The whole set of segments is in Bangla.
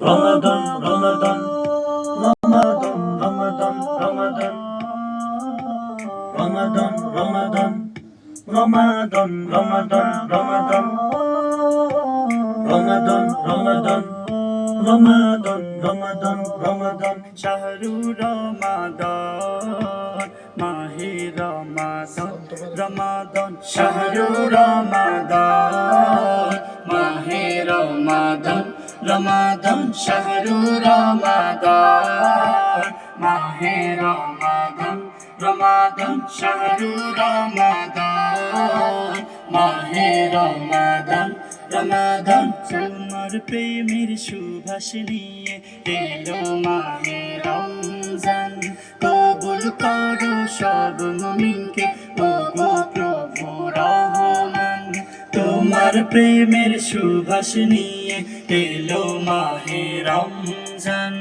রমাদান রমাদান রমাদান রমাদান রমাদান রমাদান রমাদান রমাদান রমাদান রমাদান রমাদান রমাদান রমাদান রমাদান রমাদান শাহরু রমাদান মাহে রমাদান রমাদান শাহরু রমাদান মাহে রমাদান রমাদান শাহরু রমাদান মাহে রমাদান রমাদান শাহরু রমাদান মাহে রমাদান রমাদান তোমার প্রেমের সুবাস নিয়ে এলো মাহে রমজান কবুল করো সব মুমিনকে ওগো প্রভু রহমান তোমার প্রেমের সুবাস নিয়ে এলো মাহে রমজান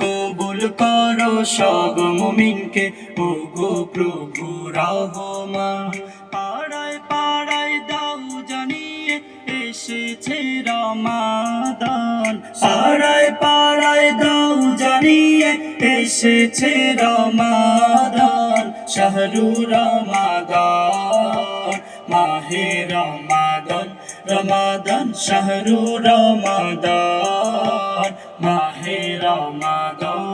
কবুল করো সব মুমিনকে ওগো প্রভু রহমান পাড়ায় পাড়ায় দাও জানিয়ে এসেছে রমাদান পাড়ায় পাড়ায় দাও জানিয়ে এসেছে রমাদান শাহরু রমাদান মাহে রমাদান রমাদান শাহরু রমাদান মাহে রমাদান